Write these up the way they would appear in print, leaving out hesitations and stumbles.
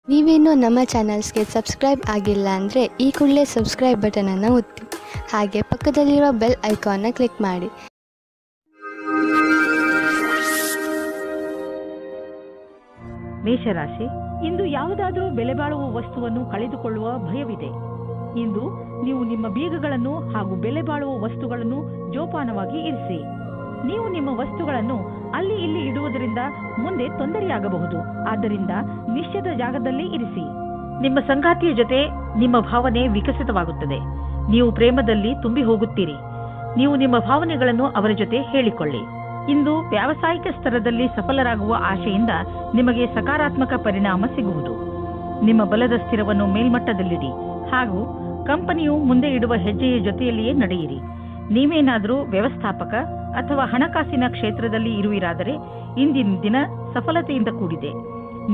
ನೀವೇನೂ ನಮ್ಮ ಚಾನಲ್ಸ್ಗೆ ಸಬ್ಸ್ಕ್ರೈಬ್ ಆಗಿಲ್ಲ ಅಂದರೆ ಈ ಕೂಡಲೇ ಸಬ್ಸ್ಕ್ರೈಬ್ ಬಟನನ್ನು ಒತ್ತಿ, ಹಾಗೆ ಪಕ್ಕದಲ್ಲಿರುವ ಬೆಲ್ ಐಕಾನ್ನ ಕ್ಲಿಕ್ ಮಾಡಿ. ಮೇಷರಾಶಿ, ಇಂದು ಯಾವುದಾದರೂ ಬೆಲೆ ಬಾಳುವ ವಸ್ತುವನ್ನು ಕಳೆದುಕೊಳ್ಳುವ ಭಯವಿದೆ. ಇಂದು ನೀವು ನಿಮ್ಮ ಬೀಗಗಳನ್ನು ಹಾಗೂ ಬೆಲೆ ಬಾಳುವ ವಸ್ತುಗಳನ್ನು ಜೋಪಾನವಾಗಿ ಇರಿಸಿ. ನೀವು ನಿಮ್ಮ ವಸ್ತುಗಳನ್ನು ಅಲ್ಲಿ ಇಲ್ಲಿ ಇಡುವುದರಿಂದ ಮುಂದೆ ತೊಂದರೆಯಾಗಬಹುದು. ಆದ್ದರಿಂದ ನಿಶ್ಚಿತ ಜಾಗದಲ್ಲಿ ಇರಿಸಿ. ನಿಮ್ಮ ಸಂಗಾತಿಯ ಜೊತೆ ನಿಮ್ಮ ಭಾವನೆ ವಿಕಸಿತವಾಗುತ್ತದೆ. ನೀವು ಪ್ರೇಮದಲ್ಲಿ ತುಂಬಿ ಹೋಗುತ್ತೀರಿ. ನೀವು ನಿಮ್ಮ ಭಾವನೆಗಳನ್ನು ಅವರ ಜೊತೆ ಹೇಳಿಕೊಳ್ಳಿ. ಇಂದು ವ್ಯಾವಸಾಯಿಕ ಸ್ತರದಲ್ಲಿ ಸಫಲರಾಗುವ ಆಶೆಯಿಂದ ನಿಮಗೆ ಸಕಾರಾತ್ಮಕ ಪರಿಣಾಮ ಸಿಗುವುದು. ನಿಮ್ಮ ಬಲದ ಸ್ಥಿರವನ್ನು ಮೇಲ್ಮಟ್ಟದಲ್ಲಿಡಿ ಹಾಗೂ ಕಂಪನಿಯು ಮುಂದೆ ಇಡುವ ಹೆಜ್ಜೆಯ ಜೊತೆಯಲ್ಲಿಯೇ ನಡೆಯಿರಿ. ನೀವೇನಾದರೂ ವ್ಯವಸ್ಥಾಪಕ ಅಥವಾ ಹಣಕಾಸಿನ ಕ್ಷೇತ್ರದಲ್ಲಿ ಇರುವಿರಾದರೆ ಇಂದಿನ ದಿನ ಸಫಲತೆಯಿಂದ ಕೂಡಿದೆ.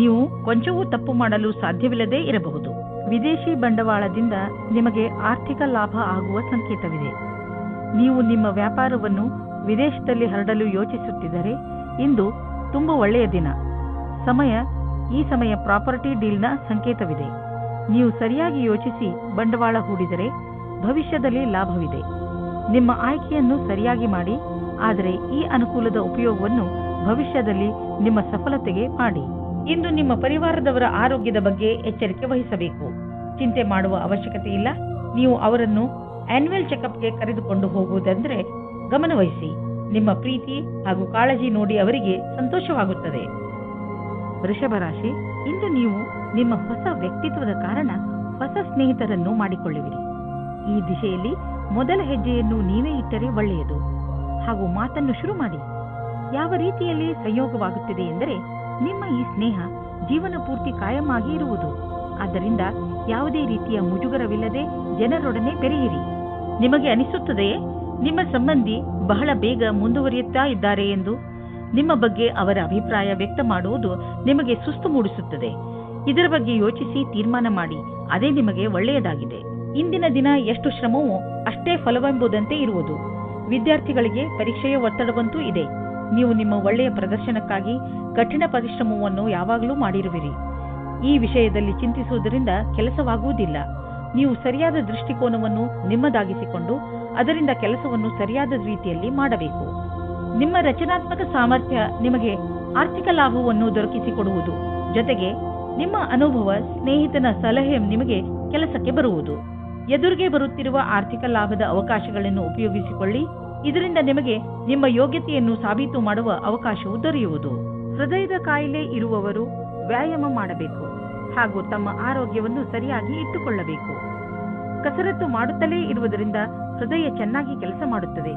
ನೀವು ಕೊಂಚವೂ ತಪ್ಪು ಮಾಡಲು ಸಾಧ್ಯವಿಲ್ಲದೇ ಇರಬಹುದು. ವಿದೇಶಿ ಬಂಡವಾಳದಿಂದ ನಿಮಗೆ ಆರ್ಥಿಕ ಲಾಭ ಆಗುವ ಸಂಕೇತವಿದೆ. ನೀವು ನಿಮ್ಮ ವ್ಯಾಪಾರವನ್ನು ವಿದೇಶದಲ್ಲಿ ಹರಡಲು ಯೋಚಿಸುತ್ತಿದ್ದರೆ ಇಂದು ತುಂಬಾ ಒಳ್ಳೆಯ ದಿನ. ಈ ಸಮಯ ಪ್ರಾಪರ್ಟಿ ಡೀಲ್ನ ಸಂಕೇತವಿದೆ. ನೀವು ಸರಿಯಾಗಿ ಯೋಚಿಸಿ ಬಂಡವಾಳ ಹೂಡಿದರೆ ಭವಿಷ್ಯದಲ್ಲಿ ಲಾಭವಿದೆ. ನಿಮ್ಮ ಆಯ್ಕೆಯನ್ನು ಸರಿಯಾಗಿ ಮಾಡಿ, ಆದರೆ ಈ ಅನುಕೂಲದ ಉಪಯೋಗವನ್ನು ಭವಿಷ್ಯದಲ್ಲಿ ನಿಮ್ಮ ಸಫಲತೆಗೆ ಮಾಡಿ. ಇಂದು ನಿಮ್ಮ ಪರಿವಾರದವರ ಆರೋಗ್ಯದ ಬಗ್ಗೆ ಎಚ್ಚರಿಕೆ ವಹಿಸಬೇಕು. ಚಿಂತೆ ಮಾಡುವ ಅವಶ್ಯಕತೆ ಇಲ್ಲ. ನೀವು ಅವರನ್ನು ಆನ್ಯುವಲ್ ಚೆಕಪ್ಗೆ ಕರೆದುಕೊಂಡು ಹೋಗುವುದೆಂದರೆ ಗಮನವಹಿಸಿ. ನಿಮ್ಮ ಪ್ರೀತಿ ಹಾಗೂ ಕಾಳಜಿ ನೋಡಿ ಅವರಿಗೆ ಸಂತೋಷವಾಗುತ್ತದೆ. ವೃಷಭ ರಾಶಿ, ಇಂದು ನೀವು ನಿಮ್ಮ ಹೊಸ ವ್ಯಕ್ತಿತ್ವದ ಕಾರಣ ಹೊಸ ಸ್ನೇಹಿತರನ್ನು ಮಾಡಿಕೊಳ್ಳುವಿರಿ. ಈ ದಿಶೆಯಲ್ಲಿ ಮೊದಲ ಹೆಜ್ಜೆಯನ್ನು ನೀವೇ ಇಟ್ಟರೆ ಒಳ್ಳೆಯದು. ಹಾಗೂ ಮಾತನ್ನು ಶುರು ಮಾಡಿ. ಯಾವ ರೀತಿಯಲ್ಲಿ ಸಂಯೋಗವಾಗುತ್ತಿದೆ ಎಂದರೆ ನಿಮ್ಮ ಈ ಸ್ನೇಹ ಜೀವನ ಪೂರ್ತಿ ಕಾಯಂ ಆಗಿ ಇರುವುದು. ಆದ್ದರಿಂದ ಯಾವುದೇ ರೀತಿಯ ಮುಜುಗರವಿಲ್ಲದೆ ಜನರೊಡನೆ ಬೆರೆಯಿರಿ. ನಿಮಗೆ ಅನಿಸುತ್ತದೆಯೇ ನಿಮ್ಮ ಸಂಬಂಧಿ ಬಹಳ ಬೇಗ ಮುಂದುವರಿಯುತ್ತಾ ಇದ್ದಾರೆ ಎಂದು? ನಿಮ್ಮ ಬಗ್ಗೆ ಅವರ ಅಭಿಪ್ರಾಯ ವ್ಯಕ್ತ ಮಾಡುವುದು ನಿಮಗೆ ಸುಸ್ತು ಮೂಡಿಸುತ್ತದೆ. ಇದರ ಬಗ್ಗೆ ಯೋಚಿಸಿ ತೀರ್ಮಾನ ಮಾಡಿ. ಅದೇ ನಿಮಗೆ ಒಳ್ಳೆಯದಾಗಿದೆ. ಇಂದಿನ ದಿನ ಎಷ್ಟು ಶ್ರಮವೋ ಅಷ್ಟೇ ಫಲವೆಂಬುದಂತೆ ಇರುವುದು. ವಿದ್ಯಾರ್ಥಿಗಳಿಗೆ ಪರೀಕ್ಷೆಯ ಒತ್ತಡವಂತೂ ಇದೆ. ನೀವು ನಿಮ್ಮ ಒಳ್ಳೆಯ ಪ್ರದರ್ಶನಕ್ಕಾಗಿ ಕಠಿಣ ಪರಿಶ್ರಮವನ್ನು ಯಾವಾಗಲೂ ಮಾಡಿರುವಿರಿ. ಈ ವಿಷಯದಲ್ಲಿ ಚಿಂತಿಸುವುದರಿಂದ ಕೆಲಸವಾಗುವುದಿಲ್ಲ. ನೀವು ಸರಿಯಾದ ದೃಷ್ಟಿಕೋನವನ್ನು ನಿಮ್ಮದಾಗಿಸಿಕೊಂಡು ಅದರಿಂದ ಕೆಲಸವನ್ನು ಸರಿಯಾದ ರೀತಿಯಲ್ಲಿ ಮಾಡಬೇಕು. ನಿಮ್ಮ ರಚನಾತ್ಮಕ ಸಾಮರ್ಥ್ಯ ನಿಮಗೆ ಆರ್ಥಿಕ ಲಾಭವನ್ನು ದೊರಕಿಸಿಕೊಡುವುದು. ಜೊತೆಗೆ ನಿಮ್ಮ ಅನುಭವ, ಸ್ನೇಹಿತನ ಸಲಹೆ ನಿಮಗೆ ಕೆಲಸಕ್ಕೆ ಬರುವುದು. ಎದುರಿಗೆ ಬರುತ್ತಿರುವ ಆರ್ಥಿಕ ಲಾಭದ ಅವಕಾಶಗಳನ್ನು ಉಪಯೋಗಿಸಿಕೊಳ್ಳಿ. ಇದರಿಂದ ನಿಮಗೆ ನಿಮ್ಮ ಯೋಗ್ಯತೆಯನ್ನು ಸಾಬೀತು ಮಾಡುವ ಅವಕಾಶವು ದೊರೆಯುವುದು. ಹೃದಯದ ಕಾಯಿಲೆ ಇರುವವರು ವ್ಯಾಯಾಮ ಮಾಡಬೇಕು ಹಾಗೂ ತಮ್ಮ ಆರೋಗ್ಯವನ್ನು ಸರಿಯಾಗಿ ಇಟ್ಟುಕೊಳ್ಳಬೇಕು. ಕಸರತ್ತು ಮಾಡುತ್ತಲೇ ಇರುವುದರಿಂದ ಹೃದಯ ಚೆನ್ನಾಗಿ ಕೆಲಸ ಮಾಡುತ್ತದೆ.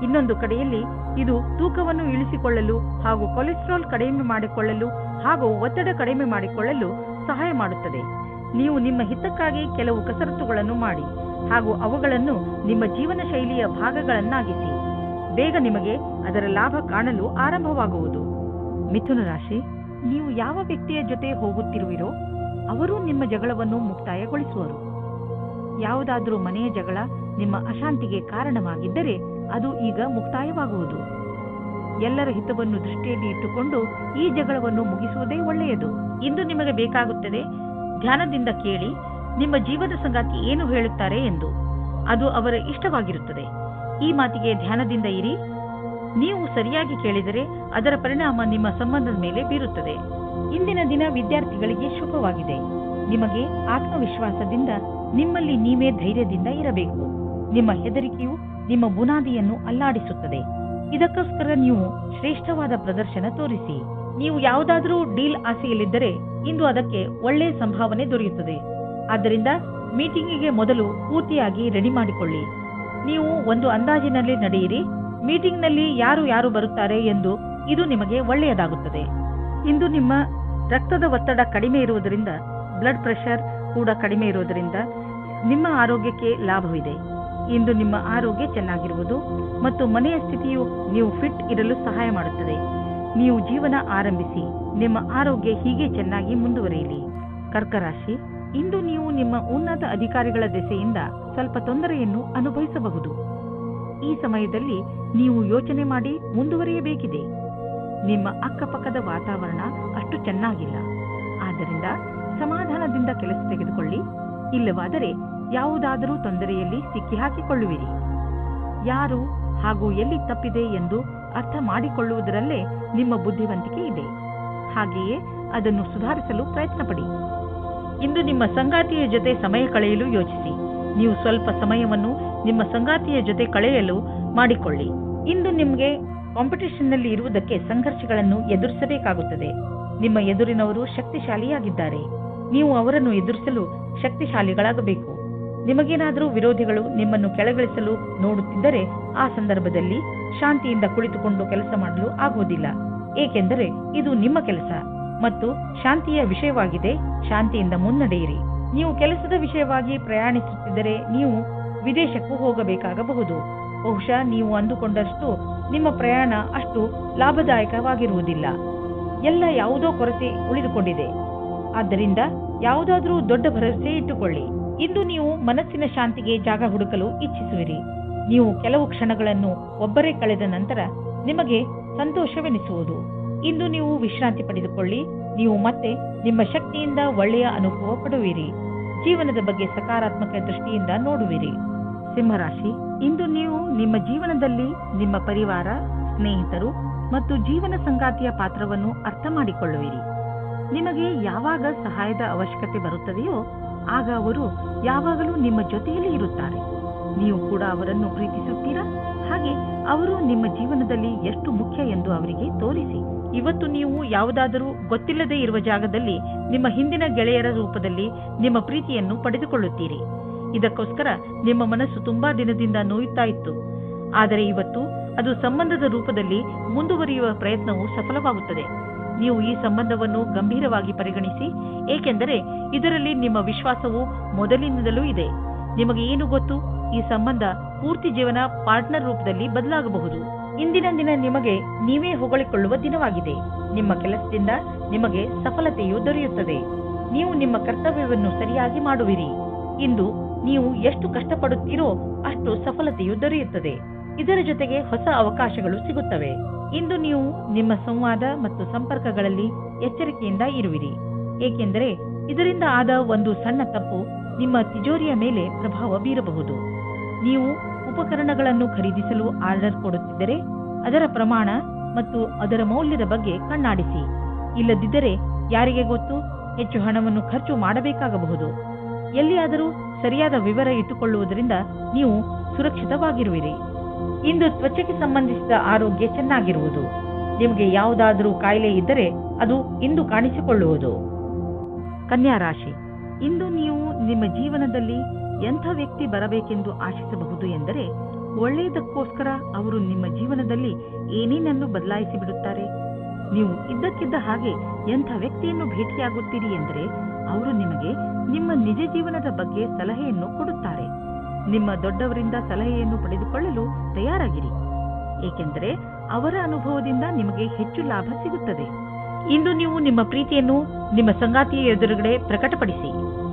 ಇನ್ನೊಂದು ಕಡೆಯಲ್ಲಿ ಇದು ತೂಕವನ್ನು ಇಳಿಸಿಕೊಳ್ಳಲು ಹಾಗೂ ಕೊಲೆಸ್ಟ್ರಾಲ್ ಕಡಿಮೆ ಮಾಡಿಕೊಳ್ಳಲು ಹಾಗೂ ಒತ್ತಡ ಕಡಿಮೆ ಮಾಡಿಕೊಳ್ಳಲು ಸಹಾಯ ಮಾಡುತ್ತದೆ. ನೀವು ನಿಮ್ಮ ಹಿತಕ್ಕಾಗಿ ಕೆಲವು ಕಸರತ್ತುಗಳನ್ನು ಮಾಡಿ ಹಾಗೂ ಅವುಗಳನ್ನು ನಿಮ್ಮ ಜೀವನ ಶೈಲಿಯ ಭಾಗಗಳನ್ನಾಗಿಸಿ. ಬೇಗ ನಿಮಗೆ ಅದರ ಲಾಭ ಕಾಣಲು ಆರಂಭವಾಗುವುದು. ಮಿಥುನ ರಾಶಿ, ನೀವು ಯಾವ ವ್ಯಕ್ತಿಯ ಜೊತೆ ಹೋಗುತ್ತಿರುವಿರೋ ಅವರು ನಿಮ್ಮ ಜಗಳವನ್ನು ಮುಕ್ತಾಯಗೊಳಿಸುವರು. ಯಾವುದಾದರೂ ಮನೆಯ ಜಗಳ ನಿಮ್ಮ ಅಶಾಂತಿಗೆ ಕಾರಣವಾಗಿದ್ದರೆ ಅದು ಈಗ ಮುಕ್ತಾಯವಾಗುವುದು. ಎಲ್ಲರ ಹಿತವನ್ನು ದೃಷ್ಟಿಯಲ್ಲಿ ಇಟ್ಟುಕೊಂಡು ಈ ಜಗಳವನ್ನು ಮುಗಿಸುವುದೇ ಒಳ್ಳೆಯದು. ಇಂದು ನಿಮಗೆ ಬೇಕಾಗುತ್ತದೆ ಧ್ಯಾನದಿಂದ ಕೇಳಿ ನಿಮ್ಮ ಜೀವನ ಸಂಗಾತಿ ಏನು ಹೇಳುತ್ತಾರೆ ಎಂದು. ಅದು ಅವರ ಇಷ್ಟವಾಗಿರುತ್ತದೆ. ಈ ಮಾತಿಗೆ ಧ್ಯಾನದಿಂದ ಇರಿ. ನೀವು ಸರಿಯಾಗಿ ಕೇಳಿದರೆ ಅದರ ಪರಿಣಾಮ ನಿಮ್ಮ ಸಂಬಂಧದ ಮೇಲೆ ಬೀರುತ್ತದೆ. ಇಂದಿನ ದಿನ ವಿದ್ಯಾರ್ಥಿಗಳಿಗೆ ಶುಭವಾಗಿದೆ. ನಿಮಗೆ ಆತ್ಮವಿಶ್ವಾಸದಿಂದ ನಿಮ್ಮಲ್ಲಿ ನೀವೇ ಧೈರ್ಯದಿಂದ ಇರಬೇಕು. ನಿಮ್ಮ ಹೆದರಿಕೆಯು ನಿಮ್ಮ ಬುನಾದಿಯನ್ನು ಅಲ್ಲಾಡಿಸುತ್ತದೆ. ಇದಕ್ಕೋಸ್ಕರ ನೀವು ಶ್ರೇಷ್ಠವಾದ ಪ್ರದರ್ಶನ ತೋರಿಸಿ. ನೀವು ಯಾವುದಾದರೂ ಡೀಲ್ ಆಸೆಯಲ್ಲಿದ್ದರೆ ಇಂದು ಅದಕ್ಕೆ ಒಳ್ಳೆಯ ಸಂಭಾವನೆ ದೊರೆಯುತ್ತದೆ. ಆದ್ದರಿಂದ ಮೀಟಿಂಗಿಗೆ ಮೊದಲು ಪೂರ್ತಿಯಾಗಿ ರೆಡಿ ಮಾಡಿಕೊಳ್ಳಿ. ನೀವು ಒಂದು ಅಂದಾಜಿನಲ್ಲಿ ನಡೆಯಿರಿ. ಮೀಟಿಂಗ್ನಲ್ಲಿ ಯಾರು ಬರುತ್ತಾರೆ ಎಂದು ಇದು ನಿಮಗೆ ಒಳ್ಳೆಯದಾಗುತ್ತದೆ. ಇಂದು ನಿಮ್ಮ ರಕ್ತದ ಒತ್ತಡ ಕಡಿಮೆ ಇರುವುದರಿಂದ, ಬ್ಲಡ್ ಪ್ರೆಷರ್ ಕೂಡ ಕಡಿಮೆ ಇರುವುದರಿಂದ ನಿಮ್ಮ ಆರೋಗ್ಯಕ್ಕೆ ಲಾಭವಿದೆ. ಇಂದು ನಿಮ್ಮ ಆರೋಗ್ಯ ಚೆನ್ನಾಗಿರುವುದು ಮತ್ತು ಮನೆಯ ಸ್ಥಿತಿಯು ನೀವು ಫಿಟ್ ಇರಲು ಸಹಾಯ ಮಾಡುತ್ತದೆ. ನೀವು ಜೀವನ ಆರಂಭಿಸಿ. ನಿಮ್ಮ ಆರೋಗ್ಯ ಹೀಗೆ ಚೆನ್ನಾಗಿ ಮುಂದುವರಿಯಲಿ. ಕರ್ಕರಾಶಿ, ಇಂದು ನೀವು ನಿಮ್ಮ ಉನ್ನತ ಅಧಿಕಾರಿಗಳ ದೆಸೆಯಿಂದ ಸ್ವಲ್ಪ ತೊಂದರೆಯನ್ನು ಅನುಭವಿಸಬಹುದು. ಈ ಸಮಯದಲ್ಲಿ ನೀವು ಯೋಚನೆ ಮಾಡಿ ಮುಂದುವರಿಯಬೇಕಿದೆ. ನಿಮ್ಮ ಅಕ್ಕಪಕ್ಕದ ವಾತಾವರಣ ಅಷ್ಟು ಚೆನ್ನಾಗಿಲ್ಲ. ಆದ್ದರಿಂದ ಸಮಾಧಾನ ಕೆಲಸ ತೆಗೆದುಕೊಳ್ಳಿ, ಇಲ್ಲವಾದರೆ ಯಾವುದಾದರೂ ತೊಂದರೆಯಲ್ಲಿ ಸಿಕ್ಕಿಹಾಕಿಕೊಳ್ಳುವಿರಿ. ಯಾರು ಹಾಗೂ ಎಲ್ಲಿ ತಪ್ಪಿದೆ ಎಂದು ಅರ್ಥ ಮಾಡಿಕೊಳ್ಳುವುದರಲ್ಲೇ ನಿಮ್ಮ ಬುದ್ಧಿವಂತಿಕೆ ಇದೆ. ಹಾಗೆಯೇ ಅದನ್ನು ಸುಧಾರಿಸಲು ಪ್ರಯತ್ನಪಡಿ. ಇಂದು ನಿಮ್ಮ ಸಂಗಾತಿಯ ಜೊತೆ ಸಮಯ ಕಳೆಯಲು ಯೋಚಿಸಿ. ನೀವು ಸ್ವಲ್ಪ ಸಮಯವನ್ನು ನಿಮ್ಮ ಸಂಗಾತಿಯ ಜೊತೆ ಕಳೆಯಲು ಮಾಡಿಕೊಳ್ಳಿ. ಇಂದು ನಿಮಗೆ ಕಾಂಪಿಟೇಷನ್ನಲ್ಲಿ ಇರುವುದಕ್ಕೆ ಸಂಘರ್ಷಗಳನ್ನು ಎದುರಿಸಬೇಕಾಗುತ್ತದೆ. ನಿಮ್ಮ ಎದುರಿನವರು ಶಕ್ತಿಶಾಲಿಯಾಗಿದ್ದಾರೆ. ನೀವು ಅವರನ್ನು ಎದುರಿಸಲು ಶಕ್ತಿಶಾಲಿಗಳಾಗಬೇಕು. ನಿಮಗೇನಾದರೂ ವಿರೋಧಿಗಳು ನಿಮ್ಮನ್ನು ಕೆಳಗಿಳಿಸಲು ನೋಡುತ್ತಿದ್ದರೆ ಆ ಸಂದರ್ಭದಲ್ಲಿ ಶಾಂತಿಯಿಂದ ಕುಳಿತುಕೊಂಡು ಕೆಲಸ ಮಾಡಲು ಆಗುವುದಿಲ್ಲ. ಏಕೆಂದರೆ ಇದು ನಿಮ್ಮ ಕೆಲಸ ಮತ್ತು ಶಾಂತಿಯ ವಿಷಯವಾಗಿದೆ. ಶಾಂತಿಯಿಂದ ಮುನ್ನಡೆಯಿರಿ. ನೀವು ಕೆಲಸದ ವಿಷಯವಾಗಿ ಪ್ರಯಾಣಿಸುತ್ತಿದ್ದರೆ ನೀವು ವಿದೇಶಕ್ಕೂ ಹೋಗಬೇಕಾಗಬಹುದು. ಬಹುಶಃ ನೀವು ಅಂದುಕೊಂಡಷ್ಟು ನಿಮ್ಮ ಪ್ರಯಾಣ ಅಷ್ಟು ಲಾಭದಾಯಕವಾಗಿರುವುದಿಲ್ಲ. ಎಲ್ಲ ಯಾವುದೋ ಕೊರತೆ ಉಳಿದುಕೊಂಡಿದೆ. ಆದ್ದರಿಂದ ಯಾವುದಾದರೂ ದೊಡ್ಡ ಭರವಸೆ ಇಟ್ಟುಕೊಳ್ಳಿ. ಇಂದು ನೀವು ಮನಸ್ಸಿನ ಶಾಂತಿಗೆ ಜಾಗ ಹುಡುಕಲು ಇಚ್ಛಿಸುವಿರಿ. ನೀವು ಕೆಲವು ಕ್ಷಣಗಳನ್ನು ಒಬ್ಬರೇ ಕಳೆದ ನಂತರ ನಿಮಗೆ ಸಂತೋಷವೆನಿಸುವುದು. ಇಂದು ನೀವು ವಿಶ್ರಾಂತಿ ಪಡೆದುಕೊಳ್ಳಿ. ನೀವು ಮತ್ತೆ ನಿಮ್ಮ ಶಕ್ತಿಯಿಂದ ಒಳ್ಳೆಯ ಅನುಭವ ಪಡುವಿರಿ. ಜೀವನದ ಬಗ್ಗೆ ಸಕಾರಾತ್ಮಕ ದೃಷ್ಟಿಯಿಂದ ನೋಡುವಿರಿ. ಸಿಂಹರಾಶಿ, ಇಂದು ನೀವು ನಿಮ್ಮ ಜೀವನದಲ್ಲಿ ನಿಮ್ಮ ಪರಿವಾರ, ಸ್ನೇಹಿತರು ಮತ್ತು ಜೀವನ ಸಂಗಾತಿಯ ಪಾತ್ರವನ್ನು ಅರ್ಥ ಮಾಡಿಕೊಳ್ಳುವಿರಿ. ನಿಮಗೆ ಯಾವಾಗ ಸಹಾಯದ ಅವಶ್ಯಕತೆ ಬರುತ್ತದೆಯೋ ಆಗ ಅವರು ಯಾವಾಗಲೂ ನಿಮ್ಮ ಜೊತೆಯಲ್ಲಿ ಇರುತ್ತಾರೆ. ನೀವು ಕೂಡ ಅವರನ್ನು ಪ್ರೀತಿಸುತ್ತೀರಾ? ಹಾಗೆ ಅವರು ನಿಮ್ಮ ಜೀವನದಲ್ಲಿ ಎಷ್ಟು ಮುಖ್ಯ ಎಂದು ಅವರಿಗೆ ತೋರಿಸಿ. ಇವತ್ತು ನೀವು ಯಾವುದಾದರೂ ಗೊತ್ತಿಲ್ಲದೆ ಇರುವ ಜಾಗದಲ್ಲಿ ನಿಮ್ಮ ಹಿಂದಿನ ಗೆಳೆಯರ ರೂಪದಲ್ಲಿ ನಿಮ್ಮ ಪ್ರೀತಿಯನ್ನು ಪಡೆದುಕೊಳ್ಳುತ್ತೀರಿ. ಇದಕ್ಕೋಸ್ಕರ ನಿಮ್ಮ ಮನಸ್ಸು ತುಂಬಾ ದಿನದಿಂದ ನೋಯುತ್ತಾ ಇತ್ತು. ಆದರೆ ಇವತ್ತು ಅದು ಸಂಬಂಧದ ರೂಪದಲ್ಲಿ ಮುಂದುವರಿಯುವ ಪ್ರಯತ್ನವು ಸಫಲವಾಗುತ್ತದೆ. ನೀವು ಈ ಸಂಬಂಧವನ್ನು ಗಂಭೀರವಾಗಿ ಪರಿಗಣಿಸಿ, ಏಕೆಂದರೆ ಇದರಲ್ಲಿ ನಿಮ್ಮ ವಿಶ್ವಾಸವು ಮೊದಲಿನಿಂದಲೂ ಇದೆ. ನಿಮಗೆ ಏನು ಗೊತ್ತು, ಈ ಸಂಬಂಧ ಪೂರ್ತಿ ಜೀವನ ಪಾರ್ಟ್ನರ್ ರೂಪದಲ್ಲಿ ಬದಲಾಗಬಹುದು. ಇಂದಿನ ದಿನ ನಿಮಗೆ ನೀವೇ ಹೊಗಳಿಕೊಳ್ಳುವ ದಿನವಾಗಿದೆ. ನಿಮ್ಮ ಕೆಲಸದಿಂದ ನಿಮಗೆ ಸಫಲತೆಯು ದೊರೆಯುತ್ತದೆ. ನೀವು ನಿಮ್ಮ ಕರ್ತವ್ಯವನ್ನು ಸರಿಯಾಗಿ ಮಾಡುವಿರಿ. ಇಂದು ನೀವು ಎಷ್ಟು ಕಷ್ಟಪಡುತ್ತೀರೋ ಅಷ್ಟು ಸಫಲತೆಯು ದೊರೆಯುತ್ತದೆ. ಇದರ ಜೊತೆಗೆ ಹೊಸ ಅವಕಾಶಗಳು ಸಿಗುತ್ತವೆ. ಇಂದು ನೀವು ನಿಮ್ಮ ಸಂವಾದ ಮತ್ತು ಸಂಪರ್ಕಗಳಲ್ಲಿ ಎಚ್ಚರಿಕೆಯಿಂದ ಇರುವಿರಿ. ಏಕೆಂದರೆ ಇದರಿಂದ ಆದ ಒಂದು ಸಣ್ಣ ತಪ್ಪು ನಿಮ್ಮ ತಿಜೋರಿಯ ಮೇಲೆ ಪ್ರಭಾವ ಬೀರಬಹುದು. ನೀವು ಉಪಕರಣಗಳನ್ನು ಖರೀದಿಸಲು ಆರ್ಡರ್ ಕೊಡುತ್ತಿದ್ದರೆ ಅದರ ಪ್ರಮಾಣ ಮತ್ತು ಅದರ ಮೌಲ್ಯದ ಬಗ್ಗೆ ಕಣ್ಣಾಡಿಸಿ. ಇಲ್ಲದಿದ್ದರೆ ಯಾರಿಗೆ ಗೊತ್ತು, ಹೆಚ್ಚು ಹಣವನ್ನು ಖರ್ಚು ಮಾಡಬೇಕಾಗಬಹುದು. ಎಲ್ಲಿಯಾದರೂ ಸರಿಯಾದ ವಿವರ ಇಟ್ಟುಕೊಳ್ಳುವುದರಿಂದ ನೀವು ಸುರಕ್ಷಿತವಾಗಿರುವಿರಿ. ಇಂದು ತ್ವಚೆಗೆ ಸಂಬಂಧಿಸಿದ ಆರೋಗ್ಯ ಚೆನ್ನಾಗಿರುವುದು. ನಿಮಗೆ ಯಾವುದಾದರೂ ಕಾಯಿಲೆ ಇದ್ದರೆ ಅದು ಇಂದು ಕಾಣಿಸಿಕೊಳ್ಳುವುದು. ಕನ್ಯಾ ರಾಶಿ, ಇಂದು ನೀವು ನಿಮ್ಮ ಜೀವನದಲ್ಲಿ ಎಂಥ ವ್ಯಕ್ತಿ ಬರಬೇಕೆಂದು ಆಶಿಸಬಹುದು ಎಂದರೆ, ಒಳ್ಳೆಯದಕ್ಕೋಸ್ಕರ ಅವರು ನಿಮ್ಮ ಜೀವನದಲ್ಲಿ ಏನೇನನ್ನು ಬದಲಾಯಿಸಿ ಬಿಡುತ್ತಾರೆ. ನೀವು ಇದ್ದಕ್ಕಿದ್ದ ಹಾಗೆ ಎಂಥ ವ್ಯಕ್ತಿಯನ್ನು ಭೇಟಿಯಾಗುತ್ತೀರಿ ಎಂದರೆ ಅವರು ನಿಮಗೆ ನಿಮ್ಮ ನಿಜ ಜೀವನದ ಬಗ್ಗೆ ಸಲಹೆಯನ್ನು ಕೊಡುತ್ತಾರೆ. ನಿಮ್ಮ ದೊಡ್ಡವರಿಂದ ಸಲಹೆಯನ್ನು ಪಡೆದುಕೊಳ್ಳಲು ತಯಾರಾಗಿರಿ, ಏಕೆಂದರೆ ಅವರ ಅನುಭವದಿಂದ ನಿಮಗೆ ಹೆಚ್ಚು ಲಾಭ ಸಿಗುತ್ತದೆ. ಇಂದು ನೀವು ನಿಮ್ಮ ಪ್ರೀತಿಯನ್ನು ನಿಮ್ಮ ಸಂಗಾತಿಯ ಎದುರುಗಡೆ ಪ್ರಕಟಪಡಿಸಿ.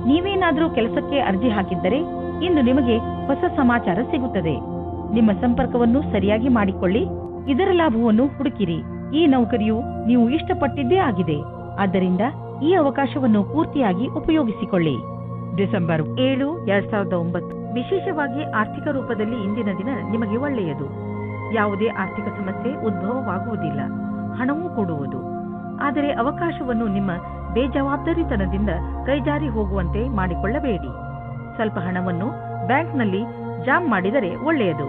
ನೀವೇನಾದರೂ ಕೆಲಸಕ್ಕೆ ಅರ್ಜಿ ಹಾಕಿದ್ದರೆ ಇಂದು ನಿಮಗೆ ಹೊಸ ಸಮಾಚಾರ ಸಿಗುತ್ತದೆ. ನಿಮ್ಮ ಸಂಪರ್ಕವನ್ನು ಸರಿಯಾಗಿ ಮಾಡಿಕೊಳ್ಳಿ. ಇದರ ಲಾಭವನ್ನು ಹುಡುಕಿರಿ. ಈ ನೌಕರಿಯು ನೀವು ಇಷ್ಟಪಟ್ಟಿದ್ದೇ ಆಗಿದೆ. ಆದ್ದರಿಂದ ಈ ಅವಕಾಶವನ್ನು ಪೂರ್ತಿಯಾಗಿ ಉಪಯೋಗಿಸಿಕೊಳ್ಳಿ. ಡಿಸೆಂಬರ್ 7, 2009 ವಿಶೇಷವಾಗಿ ಆರ್ಥಿಕ ರೂಪದಲ್ಲಿ ಇಂದಿನ ದಿನ ನಿಮಗೆ ಒಳ್ಳೆಯದು. ಯಾವುದೇ ಆರ್ಥಿಕ ಸಮಸ್ಯೆ ಉದ್ಭವವಾಗುವುದಿಲ್ಲ. ಹಣವೂ ಕೊಡುವುದು. ಆದರೆ ಅವಕಾಶವನ್ನು ನಿಮ್ಮ ಬೇಜವಾಬ್ದಾರಿತನದಿಂದ ಕೈಜಾರಿ ಹೋಗುವಂತೆ ಮಾಡಿಕೊಳ್ಳಬೇಡಿ. ಸ್ವಲ್ಪ ಹಣವನ್ನು ಬ್ಯಾಂಕ್ನಲ್ಲಿ ಜಾಮ್ ಮಾಡಿದರೆ ಒಳ್ಳೆಯದು.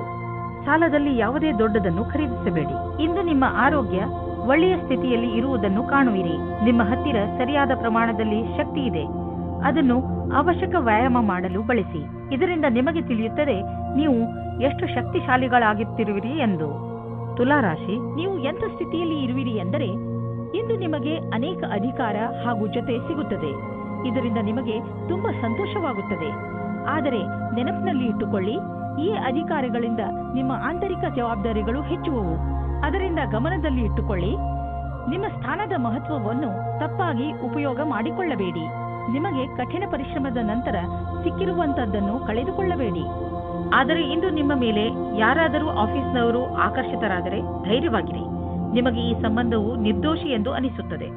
ಸಾಲದಲ್ಲಿ ಯಾವುದೇ ದೊಡ್ಡದನ್ನು ಖರೀದಿಸಬೇಡಿ. ಇಂದು ನಿಮ್ಮ ಆರೋಗ್ಯ ಒಳ್ಳೆಯ ಸ್ಥಿತಿಯಲ್ಲಿ ಇರುವುದನ್ನು ಕಾಣುವಿರಿ. ನಿಮ್ಮ ಹತ್ತಿರ ಸರಿಯಾದ ಪ್ರಮಾಣದಲ್ಲಿ ಶಕ್ತಿ ಇದೆ. ಅದನ್ನು ಅವಶ್ಯಕ ವ್ಯಾಯಾಮ ಮಾಡಲು ಬಳಸಿ. ಇದರಿಂದ ನಿಮಗೆ ತಿಳಿಯುತ್ತದೆ ನೀವು ಎಷ್ಟು ಶಕ್ತಿಶಾಲಿಗಳಾಗುತ್ತಿರುವಿರಿ ಎಂದು. ತುಲಾರಾಶಿ, ನೀವು ಎಂಥ ಸ್ಥಿತಿಯಲ್ಲಿ ಇರುವಿರಿ ಎಂದರೆ ಇಂದು ನಿಮಗೆ ಅನೇಕ ಅಧಿಕಾರ ಹಾಗೂ ಜೊತೆ ಸಿಗುತ್ತದೆ. ಇದರಿಂದ ನಿಮಗೆ ತುಂಬಾ ಸಂತೋಷವಾಗುತ್ತದೆ. ಆದರೆ ನೆನಪಿನಲ್ಲಿ ಇಟ್ಟುಕೊಳ್ಳಿ, ಈ ಅಧಿಕಾರಿಗಳಿಂದ ನಿಮ್ಮ ಆಂತರಿಕ ಜವಾಬ್ದಾರಿಗಳು ಹೆಚ್ಚುವವು. ಅದರಿಂದ ಗಮನದಲ್ಲಿ ಇಟ್ಟುಕೊಳ್ಳಿ. ನಿಮ್ಮ ಸ್ಥಾನದ ಮಹತ್ವವನ್ನು ತಪ್ಪಾಗಿ ಉಪಯೋಗ ಮಾಡಿಕೊಳ್ಳಬೇಡಿ. ನಿಮಗೆ ಕಠಿಣ ಪರಿಶ್ರಮದ ನಂತರ ಸಿಕ್ಕಿರುವಂತದ್ದನ್ನು ಕಳೆದುಕೊಳ್ಳಬೇಡಿ. ಆದರೆ ಇಂದು ನಿಮ್ಮ ಮೇಲೆ ಯಾರಾದರೂ ಆಫೀಸ್ನವರು ಆಕರ್ಷಿತರಾದರೆ ಧೈರ್ಯವಾಗಿರಿ. ನಿಮಗೆ ಈ ಸಂಬಂಧವು ನಿರ್ದೋಷಿ ಎಂದು ಅನಿಸುತ್ತದೆ,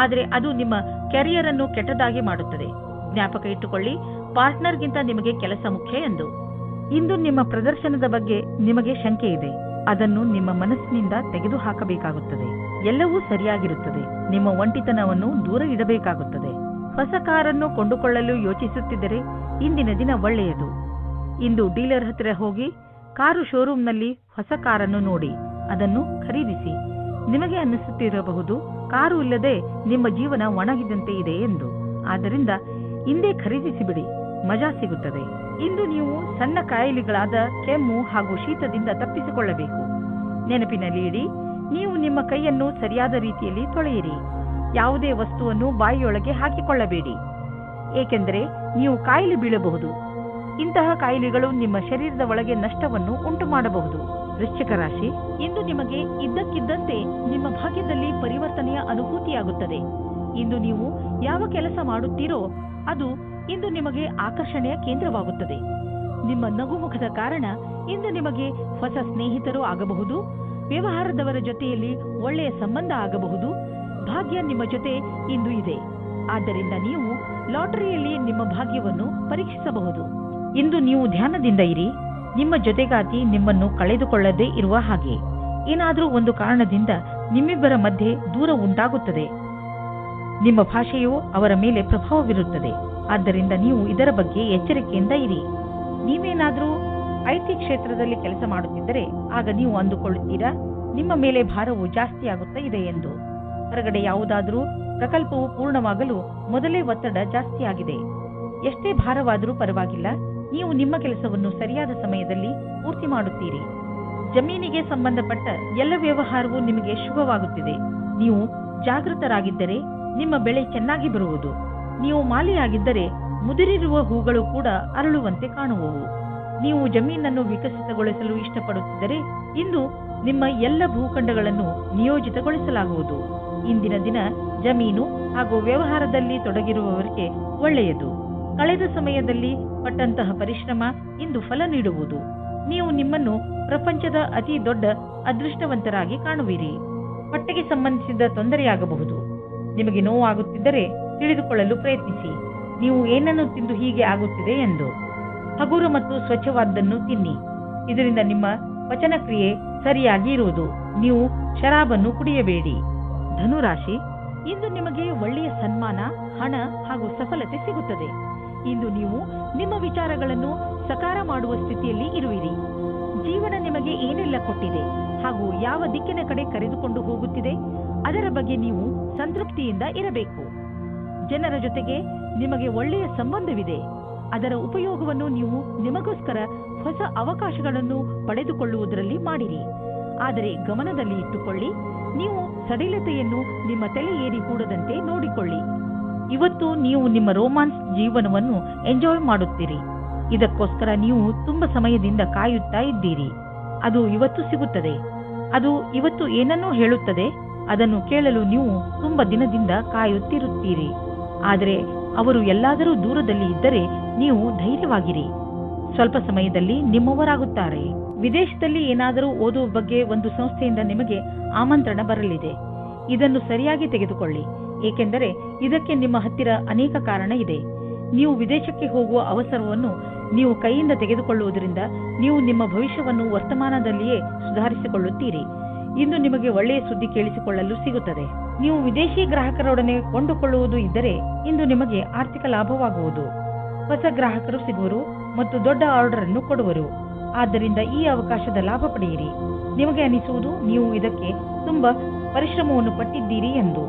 ಆದರೆ ಅದು ನಿಮ್ಮ ಕೆರಿಯರ್ ಅನ್ನು ಕೆಟ್ಟದಾಗಿ ಮಾಡುತ್ತದೆ. ಜ್ಞಾಪಕ ಇಟ್ಟುಕೊಳ್ಳಿ, ಪಾರ್ಟ್ನರ್ಗಿಂತ ನಿಮಗೆ ಕೆಲಸ ಮುಖ್ಯ ಎಂದು. ಇಂದು ನಿಮ್ಮ ಪ್ರದರ್ಶನದ ಬಗ್ಗೆ ನಿಮಗೆ ಶಂಕೆ ಇದೆ. ಅದನ್ನು ನಿಮ್ಮ ಮನಸ್ಸಿನಿಂದ ತೆಗೆದುಹಾಕಬೇಕಾಗುತ್ತದೆ. ಎಲ್ಲವೂ ಸರಿಯಾಗಿರುತ್ತದೆ. ನಿಮ್ಮ ಒಂಟಿತನವನ್ನು ದೂರ ಇಡಬೇಕಾಗುತ್ತದೆ. ಹೊಸ ಕಾರನ್ನು ಕೊಂಡುಕೊಳ್ಳಲು ಯೋಚಿಸುತ್ತಿದ್ದರೆ ಇಂದಿನ ದಿನ ಒಳ್ಳೆಯದು. ಇಂದು ಡೀಲರ್ ಹತ್ತಿರ ಹೋಗಿ ಕಾರು ಶೋರೂಮ್ನಲ್ಲಿ ಹೊಸ ಕಾರನ್ನು ನೋಡಿ ಅದನ್ನು ಖರೀದಿಸಿ. ನಿಮಗೆ ಅನ್ನಿಸುತ್ತಿರಬಹುದು ಕಾರು ಇಲ್ಲದೆ ನಿಮ್ಮ ಜೀವನ ಒಣಗಿದಂತೆ ಇದೆ ಎಂದು. ಆದ್ದರಿಂದ ಇಂದೇ ಖರೀದಿಸಿಬಿಡಿ, ಮಜಾ ಸಿಗುತ್ತದೆ. ಇಂದು ನೀವು ಸಣ್ಣ ಕಾಯಿಲೆಗಳಾದ ಕೆಮ್ಮು ಹಾಗೂ ಶೀತದಿಂದ ತಪ್ಪಿಸಿಕೊಳ್ಳಬೇಕು. ನೆನಪಿನಲ್ಲಿ ಇಡಿ, ನೀವು ನಿಮ್ಮ ಕೈಯನ್ನು ಸರಿಯಾದ ರೀತಿಯಲ್ಲಿ ತೊಳೆಯಿರಿ. ಯಾವುದೇ ವಸ್ತುವನ್ನು ಬಾಯಿಯೊಳಗೆ ಹಾಕಿಕೊಳ್ಳಬೇಡಿ, ಏಕೆಂದರೆ ನೀವು ಕಾಯಿಲೆ ಬೀಳಬಹುದು. ಇಂತಹ ಕಾಯಿಲೆಗಳು ನಿಮ್ಮ ಶರೀರದ ಒಳಗೆ ನಷ್ಟವನ್ನು ಉಂಟು ಮಾಡಬಹುದು. ವೃಶ್ಚಿಕ ರಾಶಿ, ಇಂದು ನಿಮಗೆ ಇದ್ದಕ್ಕಿದ್ದಂತೆ ನಿಮ್ಮ ಭಾಗ್ಯದಲ್ಲಿ ಪರಿವರ್ತನೆಯ ಅನುಭೂತಿಯಾಗುತ್ತದೆ. ಇಂದು ನೀವು ಯಾವ ಕೆಲಸ ಮಾಡುತ್ತೀರೋ ಅದು ಇಂದು ನಿಮಗೆ ಆಕರ್ಷಣೆಯ ಕೇಂದ್ರವಾಗುತ್ತದೆ. ನಿಮ್ಮ ನಗುಮುಖದ ಕಾರಣ ಇಂದು ನಿಮಗೆ ಹೊಸ ಸ್ನೇಹಿತರು ಆಗಬಹುದು. ವ್ಯವಹಾರದವರ ಜೊತೆಯಲ್ಲಿ ಒಳ್ಳೆಯ ಸಂಬಂಧ ಆಗಬಹುದು. ಭಾಗ್ಯ ನಿಮ್ಮ ಜೊತೆ ಇಂದು ಇದೆ. ಆದ್ದರಿಂದ ನೀವು ಲಾಟರಿಯಲ್ಲಿ ನಿಮ್ಮ ಭಾಗ್ಯವನ್ನು ಪರೀಕ್ಷಿಸಬಹುದು. ಇಂದು ನೀವು ಧ್ಯಾನದಿಂದ ಇರಿ. ನಿಮ್ಮ ಜೊತೆಗಾತಿ ನಿಮ್ಮನ್ನು ಕಳೆದುಕೊಳ್ಳದೇ ಇರುವ ಹಾಗೆ. ಏನಾದರೂ ಒಂದು ಕಾರಣದಿಂದ ನಿಮ್ಮಿಬ್ಬರ ಮಧ್ಯೆ ದೂರ ಉಂಟಾಗುತ್ತದೆ. ನಿಮ್ಮ ಭಾಷೆಯು ಅವರ ಮೇಲೆ ಪ್ರಭಾವ ಬೀರುತ್ತದೆ. ಆದ್ದರಿಂದ ನೀವು ಇದರ ಬಗ್ಗೆ ಎಚ್ಚರಿಕೆಯಿಂದ ಇರಿ. ನೀವೇನಾದರೂ ಐಟಿ ಕ್ಷೇತ್ರದಲ್ಲಿ ಕೆಲಸ ಮಾಡುತ್ತಿದ್ದರೆ ಆಗ ನೀವು ಅಂದುಕೊಳ್ಳುತ್ತೀರಾ ನಿಮ್ಮ ಮೇಲೆ ಭಾರವು ಜಾಸ್ತಿ ಆಗುತ್ತಾ ಇದೆ ಎಂದು. ಹೊರಗಡೆ ಯಾವುದಾದರೂ ಪ್ರಕಲ್ಪವು ಪೂರ್ಣವಾಗಲು ಮೊದಲೇ ಒತ್ತಡ ಜಾಸ್ತಿ ಆಗಿದೆ. ಎಷ್ಟೇ ಭಾರವಾದರೂ ಪರವಾಗಿಲ್ಲ, ನೀವು ನಿಮ್ಮ ಕೆಲಸವನ್ನು ಸರಿಯಾದ ಸಮಯದಲ್ಲಿ ಪೂರ್ತಿ ಮಾಡುತ್ತೀರಿ. ಜಮೀನಿಗೆ ಸಂಬಂಧಪಟ್ಟ ಎಲ್ಲ ವ್ಯವಹಾರವೂ ನಿಮಗೆ ಶುಭವಾಗುತ್ತಿದೆ. ನೀವು ಜಾಗೃತರಾಗಿದ್ದರೆ ನಿಮ್ಮ ಬೆಳೆ ಚೆನ್ನಾಗಿ ಬರುವುದು. ನೀವು ಮಾಲಿಯಾಗಿದ್ದರೆ ಮುದುರಿರುವ ಹೂಗಳು ಕೂಡ ಅರಳುವಂತೆ ಕಾಣುವವು. ನೀವು ಜಮೀನನ್ನು ವಿಕಸಿತಗೊಳಿಸಲು ಇಷ್ಟಪಡುತ್ತಿದ್ದರೆ ಇಂದು ನಿಮ್ಮ ಎಲ್ಲ ಭೂಖಂಡಗಳನ್ನು ನಿಯೋಜಿತಗೊಳಿಸಲಾಗುವುದು. ಇಂದಿನ ದಿನ ಜಮೀನು ಹಾಗೂ ವ್ಯವಹಾರದಲ್ಲಿ ತೊಡಗಿರುವವರಿಗೆ ಒಳ್ಳೆಯದು. ಕಳೆದ ಸಮಯದಲ್ಲಿ ಪಟ್ಟಂತಹ ಪರಿಶ್ರಮ ಇಂದು ಫಲ ನೀಡುವುದು. ನೀವು ನಿಮ್ಮನ್ನು ಪ್ರಪಂಚದ ಅತಿ ದೊಡ್ಡ ಅದೃಷ್ಟವಂತರಾಗಿ ಕಾಣುವಿರಿ. ಹೊಟ್ಟೆಗೆ ಸಂಬಂಧಿಸಿದ ತೊಂದರೆಯಾಗಬಹುದು. ನಿಮಗೆ ನೋವಾಗುತ್ತಿದ್ದರೆ ತಿಳಿದುಕೊಳ್ಳಲು ಪ್ರಯತ್ನಿಸಿ, ನೀವು ಏನನ್ನು ತಿಂದು ಹೀಗೆ ಆಗುತ್ತಿದೆ ಎಂದು. ಹಗುರ ಮತ್ತು ಸ್ವಚ್ಛವಾದನ್ನು ತಿನ್ನಿ. ಇದರಿಂದ ನಿಮ್ಮ ಪಚನಕ್ರಿಯೆ ಸರಿಯಾಗಿ ಇರುವುದು. ನೀವು ಶರಾಬನ್ನು ಕುಡಿಯಬೇಡಿ. ಧನುರಾಶಿ, ಇಂದು ನಿಮಗೆ ಒಳ್ಳೆಯ ಸನ್ಮಾನ, ಹಣ ಹಾಗೂ ಸಫಲತೆ ಸಿಗುತ್ತದೆ. ಇಂದು ನೀವು ನಿಮ್ಮ ವಿಚಾರಗಳನ್ನು ಸಕಾರ ಮಾಡುವ ಸ್ಥಿತಿಯಲ್ಲಿ ಇರುವಿರಿ. ಜೀವನ ನಿಮಗೆ ಏನೆಲ್ಲ ಕೊಟ್ಟಿದೆ ಹಾಗೂ ಯಾವ ದಿಕ್ಕಿನ ಕಡೆ ಕರೆದುಕೊಂಡು ಹೋಗುತ್ತಿದೆ ಅದರ ಬಗ್ಗೆ ನೀವು ಸಂತೃಪ್ತಿಯಿಂದ ಇರಬೇಕು. ಜನರ ಜೊತೆಗೆ ನಿಮಗೆ ಒಳ್ಳೆಯ ಸಂಬಂಧವಿದೆ. ಅದರ ಉಪಯೋಗವನ್ನು ನೀವು ನಿಮಗೋಸ್ಕರ ಹೊಸ ಅವಕಾಶಗಳನ್ನು ಪಡೆದುಕೊಳ್ಳುವುದರಲ್ಲಿ ಮಾಡಿರಿ. ಆದರೆ ಗಮನದಲ್ಲಿ ಇಟ್ಟುಕೊಳ್ಳಿ, ನೀವು ಸಡಿಲತೆಯನ್ನು ನಿಮ್ಮ ತಲೆ ಏರಿ ಕೂಡದಂತೆ ನೋಡಿಕೊಳ್ಳಿ. ಇವತ್ತು ನೀವು ನಿಮ್ಮ ರೋಮಾನ್ಸ್ ಜೀವನವನ್ನು ಎಂಜಾಯ್ ಮಾಡುತ್ತೀರಿ. ಇದಕ್ಕೋಸ್ಕರ ನೀವು ತುಂಬಾ ಸಮಯದಿಂದ ಕಾಯುತ್ತಾ ಇದ್ದೀರಿ. ಅದು ಇವತ್ತು ಸಿಗುತ್ತದೆ. ಅದು ಇವತ್ತು ಏನನ್ನೋ ಹೇಳುತ್ತದೆ. ಅದನ್ನು ಕೇಳಲು ನೀವು ತುಂಬಾ ದಿನದಿಂದ ಕಾಯುತ್ತಿರುತ್ತೀರಿ. ಆದರೆ ಅವರು ಎಲ್ಲಾದರೂ ದೂರದಲ್ಲಿ ಇದ್ದರೆ ನೀವು ಧೈರ್ಯವಾಗಿರಿ. ಸ್ವಲ್ಪ ಸಮಯದಲ್ಲಿ ನಿಮ್ಮವರಾಗುತ್ತಾರೆ. ವಿದೇಶದಲ್ಲಿ ಏನಾದರೂ ಓದುವ ಬಗ್ಗೆ ಒಂದು ಸಂಸ್ಥೆಯಿಂದ ನಿಮಗೆ ಆಮಂತ್ರಣ ಬರಲಿದೆ. ಇದನ್ನು ಸರಿಯಾಗಿ ತೆಗೆದುಕೊಳ್ಳಿ, ಏಕೆಂದರೆ ಇದಕ್ಕೆ ನಿಮ್ಮ ಹತ್ತಿರ ಅನೇಕ ಕಾರಣ ಇದೆ. ನೀವು ವಿದೇಶಕ್ಕೆ ಹೋಗುವ ಅವಸರವನ್ನು ನೀವು ಕೈಯಿಂದ ತೆಗೆದುಕೊಳ್ಳುವುದರಿಂದ ನೀವು ನಿಮ್ಮ ಭವಿಷ್ಯವನ್ನು ವರ್ತಮಾನದಲ್ಲಿಯೇ ಸುಧಾರಿಸಿಕೊಳ್ಳುತ್ತೀರಿ. ಇಂದು ನಿಮಗೆ ಒಳ್ಳೆಯ ಸುದ್ದಿ ಕೇಳಿಸಿಕೊಳ್ಳಲು ಸಿಗುತ್ತದೆ. ನೀವು ವಿದೇಶಿ ಗ್ರಾಹಕರೊಡನೆ ಕೊಂಡುಕೊಳ್ಳುವುದು ಇದ್ದರೆ ಇಂದು ನಿಮಗೆ ಆರ್ಥಿಕ ಲಾಭವಾಗುವುದು. ಹೊಸ ಗ್ರಾಹಕರು ಸಿಗುವರು ಮತ್ತು ದೊಡ್ಡ ಆರ್ಡರ್ ಅನ್ನು ಕೊಡುವರು. ಆದ್ದರಿಂದ ಈ ಅವಕಾಶದ ಲಾಭ ಪಡೆಯಿರಿ. ನಿಮಗೆ ಅನಿಸುವುದು ನೀವು ಇದಕ್ಕೆ ತುಂಬಾ ಪರಿಶ್ರಮವನ್ನು ಪಟ್ಟಿದ್ದೀರಿ ಎಂದು.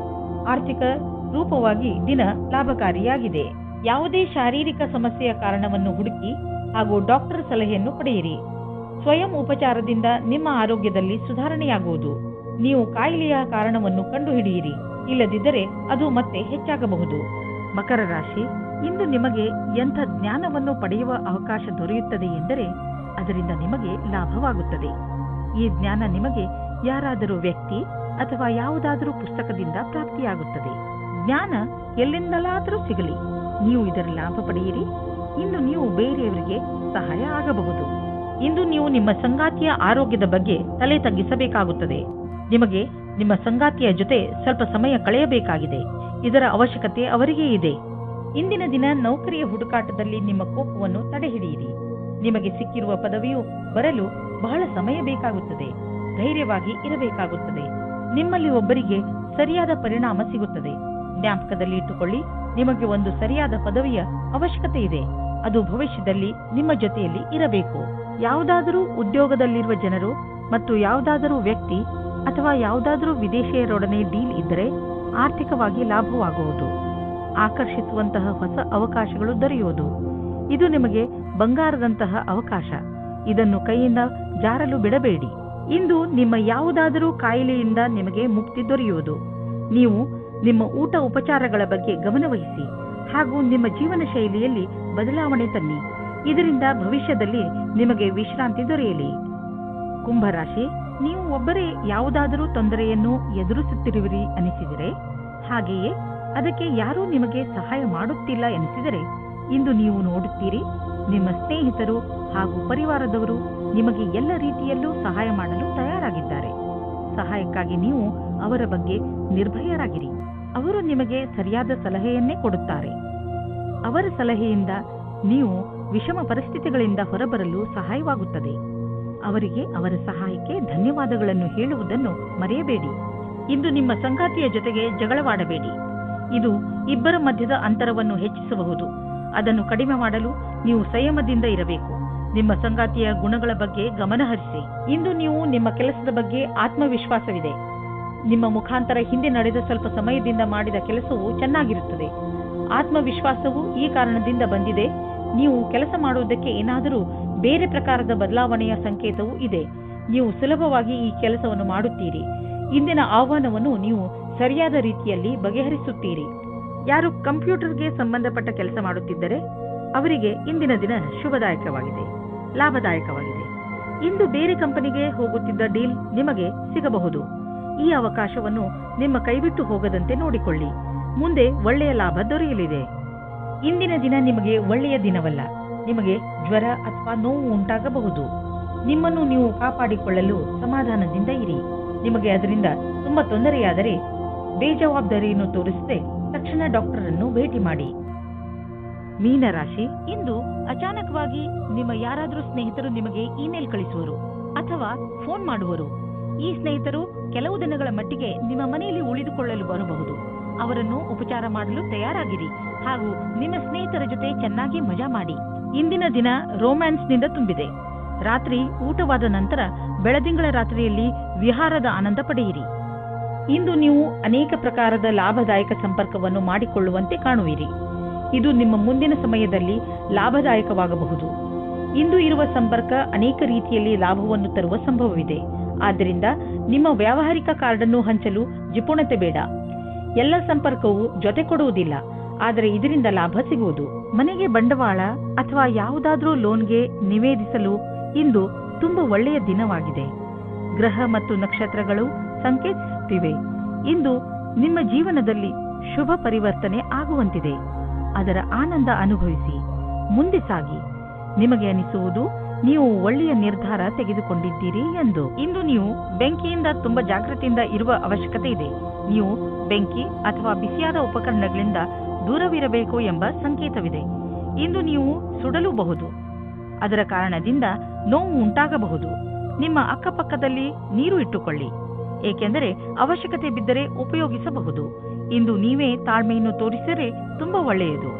ಆರ್ಥಿಕ ರೂಪವಾಗಿ ದಿನ ಲಾಭಕಾರಿಯಾಗಿದೆ. ಯಾವುದೇ ಶಾರೀರಿಕ ಸಮಸ್ಯೆಯ ಕಾರಣವನ್ನು ಹುಡುಕಿ ಹಾಗೂ ಡಾಕ್ಟರ್ ಸಲಹೆಯನ್ನು ಪಡೆಯಿರಿ. ಸ್ವಯಂ ಉಪಚಾರದಿಂದ ನಿಮ್ಮ ಆರೋಗ್ಯದಲ್ಲಿ ಸುಧಾರಣೆಯಾಗುವುದು. ನೀವು ಕಾಯಿಲೆಯ ಕಾರಣವನ್ನು ಕಂಡುಹಿಡಿಯಿರಿ, ಇಲ್ಲದಿದ್ದರೆ ಅದು ಮತ್ತೆ ಹೆಚ್ಚಾಗಬಹುದು. ಮಕರ ರಾಶಿ, ಇಂದು ನಿಮಗೆ ಎಂಥ ಜ್ಞಾನವನ್ನು ಪಡೆಯುವ ಅವಕಾಶ ದೊರೆಯುತ್ತದೆ ಎಂದರೆ ಅದರಿಂದ ನಿಮಗೆ ಲಾಭವಾಗುತ್ತದೆ. ಈ ಜ್ಞಾನ ನಿಮಗೆ ಯಾರಾದರೂ ವ್ಯಕ್ತಿ ಅಥವಾ ಯಾವುದಾದರೂ ಪುಸ್ತಕದಿಂದ ಪ್ರಾಪ್ತಿಯಾಗುತ್ತದೆ. ಜ್ಞಾನ ಎಲ್ಲಿಂದಲಾದರೂ ಸಿಗಲಿ, ನೀವು ಇದರ ಲಾಭ ಪಡೆಯಿರಿ. ಇಂದು ನೀವು ಬೇರೆಯವರಿಗೆ ಸಹಾಯ ಆಗಬಹುದು. ಇಂದು ನೀವು ನಿಮ್ಮ ಸಂಗಾತಿಯ ಆರೋಗ್ಯದ ಬಗ್ಗೆ ತಲೆ ತಗ್ಗಿಸಬೇಕಾಗುತ್ತದೆ. ನಿಮಗೆ ನಿಮ್ಮ ಸಂಗಾತಿಯ ಜೊತೆ ಸ್ವಲ್ಪ ಸಮಯ ಕಳೆಯಬೇಕಾಗಿದೆ. ಇದರ ಅವಶ್ಯಕತೆ ಅವರಿಗೆ ಇದೆ. ಇಂದಿನ ದಿನ ನೌಕರಿಯ ಹುಡುಕಾಟದಲ್ಲಿ ನಿಮ್ಮ ಕೋಪವನ್ನು ತಡೆಹಿಡಿಯಿರಿ. ನಿಮಗೆ ಸಿಕ್ಕಿರುವ ಪದವಿಯು ಬರಲು ಬಹಳ ಸಮಯ ಬೇಕಾಗುತ್ತದೆ. ಧೈರ್ಯವಾಗಿ ಇರಬೇಕಾಗುತ್ತದೆ. ನಿಮ್ಮಲ್ಲಿ ಒಬ್ಬರಿಗೆ ಸರಿಯಾದ ಪರಿಣಾಮ ಸಿಗುತ್ತದೆ. ಜ್ಞಾಪಕದಲ್ಲಿ ಇಟ್ಟುಕೊಳ್ಳಿ, ನಿಮಗೆ ಒಂದು ಸರಿಯಾದ ಪದವಿಯ ಅವಶ್ಯಕತೆ ಇದೆ. ಅದು ಭವಿಷ್ಯದಲ್ಲಿ ನಿಮ್ಮ ಜೊತೆಯಲ್ಲಿ ಇರಬೇಕು. ಯಾವುದಾದರೂ ಉದ್ಯೋಗದಲ್ಲಿರುವ ಜನರು ಮತ್ತು ಯಾವುದಾದರೂ ವ್ಯಕ್ತಿ ಅಥವಾ ಯಾವುದಾದರೂ ವಿದೇಶಿಯರೊಡನೆ ಡೀಲ್ ಇದ್ದರೆ ಆರ್ಥಿಕವಾಗಿ ಲಾಭವಾಗುವುದು. ಆಕರ್ಷಿಸುವಂತಹ ಹೊಸ ಅವಕಾಶಗಳು ದೊರೆಯುವುದು. ಇದು ನಿಮಗೆ ಬಂಗಾರದಂತಹ ಅವಕಾಶ. ಇದನ್ನು ಕೈಯಿಂದ ಜಾರಲು ಬಿಡಬೇಡಿ. ಇಂದು ನಿಮ್ಮ ಯಾವುದಾದರೂ ಕಾಯಿಲೆಯಿಂದ ನಿಮಗೆ ಮುಕ್ತಿ ದೊರೆಯುವುದು. ನೀವು ನಿಮ್ಮ ಊಟ ಉಪಚಾರಗಳ ಬಗ್ಗೆ ಗಮನವಹಿಸಿ ಹಾಗೂ ನಿಮ್ಮ ಜೀವನ ಶೈಲಿಯಲ್ಲಿ ಬದಲಾವಣೆ ತನ್ನಿ. ಇದರಿಂದ ಭವಿಷ್ಯದಲ್ಲಿ ನಿಮಗೆ ವಿಶ್ರಾಂತಿ ದೊರೆಯಲಿ. ಕುಂಭರಾಶಿ, ನೀವು ಒಬ್ಬರೇ ಯಾವುದಾದರೂ ತೊಂದರೆಯನ್ನು ಎದುರಿಸುತ್ತಿರುವಿರಿ ಅನಿಸಿದರೆ, ಹಾಗೆಯೇ ಅದಕ್ಕೆ ಯಾರೂ ನಿಮಗೆ ಸಹಾಯ ಮಾಡುತ್ತಿಲ್ಲ ಎನಿಸಿದರೆ, ಇಂದು ನೀವು ನೋಡುತ್ತೀರಿ, ನಿಮ್ಮ ಸ್ನೇಹಿತರು ಹಾಗೂ ಪರಿವಾರದವರು ನಿಮಗೆ ಎಲ್ಲ ರೀತಿಯಲ್ಲೂ ಸಹಾಯ ಮಾಡಲು ತಯಾರಾಗಿದ್ದಾರೆ. ಸಹಾಯಕ್ಕಾಗಿ ನೀವು ಅವರ ಬಗ್ಗೆ ನಿರ್ಭಯರಾಗಿರಿ. ಅವರು ನಿಮಗೆ ಸರಿಯಾದ ಸಲಹೆಯನ್ನೇ ಕೊಡುತ್ತಾರೆ. ಅವರ ಸಲಹೆಯಿಂದ ನೀವು ವಿಷಮ ಪರಿಸ್ಥಿತಿಗಳಿಂದ ಹೊರಬರಲು ಸಹಾಯವಾಗುತ್ತದೆ. ಅವರಿಗೆ ಅವರ ಸಹಾಯಕ್ಕೆ ಧನ್ಯವಾದಗಳನ್ನು ಹೇಳುವುದನ್ನು ಮರೆಯಬೇಡಿ. ಇಂದು ನಿಮ್ಮ ಸಂಗಾತಿಯ ಜೊತೆಗೆ ಜಗಳವಾಡಬೇಡಿ. ಇದು ಇಬ್ಬರ ಮಧ್ಯದ ಅಂತರವನ್ನು ಹೆಚ್ಚಿಸಬಹುದು. ಅದನ್ನು ಕಡಿಮೆ ಮಾಡಲು ನೀವು ಸಂಯಮದಿಂದ ಇರಬೇಕು. ನಿಮ್ಮ ಸಂಗಾತಿಯ ಗುಣಗಳ ಬಗ್ಗೆ ಗಮನಹರಿಸಿ. ಇಂದು ನೀವು ನಿಮ್ಮ ಕೆಲಸದ ಬಗ್ಗೆ ಆತ್ಮವಿಶ್ವಾಸವಿದೆ. ನಿಮ್ಮ ಮುಖಾಂತರ ಹಿಂದೆ ನಡೆದ ಸ್ವಲ್ಪ ಸಮಯದಿಂದ ಮಾಡಿದ ಕೆಲಸವು ಚೆನ್ನಾಗಿರುತ್ತದೆ. ಆತ್ಮವಿಶ್ವಾಸವು ಈ ಕಾರಣದಿಂದ ಬಂದಿದೆ. ನೀವು ಕೆಲಸ ಮಾಡುವುದಕ್ಕೆ ಏನಾದರೂ ಬೇರೆ ಪ್ರಕಾರದ ಬದಲಾವಣೆಯ ಸಂಕೇತವೂ ಇದೆ. ನೀವು ಸುಲಭವಾಗಿ ಈ ಕೆಲಸವನ್ನು ಮಾಡುತ್ತೀರಿ. ಇಂದಿನ ಆಹ್ವಾನವನ್ನು ನೀವು ಸರಿಯಾದ ರೀತಿಯಲ್ಲಿ ಬಗೆಹರಿಸುತ್ತೀರಿ. ಯಾರು ಕಂಪ್ಯೂಟರ್ಗೆ ಸಂಬಂಧಪಟ್ಟ ಕೆಲಸ ಮಾಡುತ್ತಿದ್ದರೆ ಅವರಿಗೆ ಇಂದಿನ ದಿನ ಶುಭದಾಯಕವಾಗಿದೆ, ಲಾಭದಾಯಕವಾಗಿದೆ. ಇಂದು ಬೇರೆ ಕಂಪನಿಗೆ ಹೋಗುತ್ತಿದ್ದ ಡೀಲ್ ನಿಮಗೆ ಸಿಗಬಹುದು. ಈ ಅವಕಾಶವನ್ನು ನಿಮ್ಮ ಕೈಬಿಟ್ಟು ಹೋಗದಂತೆ ನೋಡಿಕೊಳ್ಳಿ. ಮುಂದೆ ಒಳ್ಳೆಯ ಲಾಭ ದೊರೆಯಲಿದೆ. ಇಂದಿನ ದಿನ ನಿಮಗೆ ಒಳ್ಳೆಯ ದಿನವಲ್ಲ. ನಿಮಗೆ ಜ್ವರ ಅಥವಾ ನೋವು ಉಂಟಾಗಬಹುದು. ನಿಮ್ಮನ್ನು ನೀವು ಕಾಪಾಡಿಕೊಳ್ಳಲು ಸಮಾಧಾನದಿಂದ ಇರಿ. ನಿಮಗೆ ಅದರಿಂದ ತುಂಬಾ ತೊಂದರೆಯಾದರೆ ಬೇಜವಾಬ್ದಾರಿಯನ್ನು ತೋರಿಸದೆ ತಕ್ಷಣ ಡಾಕ್ಟರ್ ಅನ್ನು ಭೇಟಿ ಮಾಡಿ. ಮೀನರಾಶಿ, ಇಂದು ಅಚಾನಕವಾಗಿ ನಿಮ್ಮ ಯಾರಾದರೂ ಸ್ನೇಹಿತರು ನಿಮಗೆ ಇಮೇಲ್ ಕಳಿಸುವರು ಅಥವಾ ಫೋನ್ ಮಾಡುವರು. ಈ ಸ್ನೇಹಿತರು ಕೆಲವು ದಿನಗಳ ಮಟ್ಟಿಗೆ ನಿಮ್ಮ ಮನೆಯಲ್ಲಿ ಉಳಿದುಕೊಳ್ಳಲು ಬರಬಹುದು. ಅವರನ್ನು ಉಪಚಾರ ಮಾಡಲು ತಯಾರಾಗಿರಿ ಹಾಗೂ ನಿಮ್ಮ ಸ್ನೇಹಿತರ ಜೊತೆ ಚೆನ್ನಾಗಿ ಮಜಾ ಮಾಡಿ. ಇಂದಿನ ದಿನ ರೋಮ್ಯಾನ್ಸ್ನಿಂದ ತುಂಬಿದೆ. ರಾತ್ರಿ ಊಟವಾದ ನಂತರ ಬೆಳದಿಂಗಳ ರಾತ್ರಿಯಲ್ಲಿ ವಿಹಾರದ ಆನಂದ ಪಡೆಯಿರಿ. ಇಂದು ನೀವು ಅನೇಕ ಪ್ರಕಾರದ ಲಾಭದಾಯಕ ಸಂಪರ್ಕವನ್ನು ಮಾಡಿಕೊಳ್ಳುವಂತೆ ಕಾಣುವಿರಿ. ಇದು ನಿಮ್ಮ ಮುಂದಿನ ಸಮಯದಲ್ಲಿ ಲಾಭದಾಯಕವಾಗಬಹುದು. ಇಂದು ಇರುವ ಸಂಪರ್ಕ ಅನೇಕ ರೀತಿಯಲ್ಲಿ ಲಾಭವನ್ನು ತರುವ ಸಂಭವವಿದೆ. ಆದ್ದರಿಂದ ನಿಮ್ಮ ವ್ಯಾವಹಾರಿಕ ಕಾರ್ಡನ್ನು ಹಂಚಲು ಜಿಪುಣತೆ ಬೇಡ. ಎಲ್ಲ ಸಂಪರ್ಕವು ಜೊತೆ ಕೊಡುವುದಿಲ್ಲ, ಆದರೆ ಇದರಿಂದ ಲಾಭ ಸಿಗುವುದು. ಮನೆಗೆ ಬಂಡವಾಳ ಅಥವಾ ಯಾವುದಾದ್ರೂ ಲೋನ್ಗೆ ನಿವೇದಿಸಲು ಇಂದು ತುಂಬಾ ಒಳ್ಳೆಯ ದಿನವಾಗಿದೆ. ಗ್ರಹ ಮತ್ತು ನಕ್ಷತ್ರಗಳು ಸಂಕೇತಿಸುತ್ತಿವೆ. ಇಂದು ನಿಮ್ಮ ಜೀವನದಲ್ಲಿ ಶುಭ ಪರಿವರ್ತನೆ ಆಗುವಂತಿದೆ. ಅದರ ಆನಂದ ಅನುಭವಿಸಿ ಮುಂದೆ ಸಾಗಿ. ನಿಮಗೆ ಅನಿಸುವುದು ನೀವು ಒಳ್ಳೆಯ ನಿರ್ಧಾರ ತೆಗೆದುಕೊಂಡಿದ್ದೀರಿ ಎಂದು. ಇಂದು ನೀವು ಬೆಂಕಿಯಿಂದ ತುಂಬಾ ಜಾಗೃತಿಯಿಂದ ಇರುವ ಅವಶ್ಯಕತೆ ಇದೆ. ನೀವು ಬೆಂಕಿ ಅಥವಾ ಬಿಸಿಯಾದ ಉಪಕರಣಗಳಿಂದ ದೂರವಿರಬೇಕು ಎಂಬ ಸಂಕೇತವಿದೆ. ಇಂದು ನೀವು ಸುಡಲೂಬಹುದು. ಅದರ ಕಾರಣದಿಂದ ನೋವು ಉಂಟಾಗಬಹುದು. ನಿಮ್ಮ ಅಕ್ಕಪಕ್ಕದಲ್ಲಿ ನೀರು ಇಟ್ಟುಕೊಳ್ಳಿ, ಏಕೆಂದರೆ ಅವಶ್ಯಕತೆ ಬಿದ್ದರೆ ಉಪಯೋಗಿಸಬಹುದು. ಇಂದು ನೀವೇ ತಾಳ್ಮೆಯನ್ನು ತೋರಿಸಿದರೆ ತುಂಬಾ ಒಳ್ಳೆಯದು.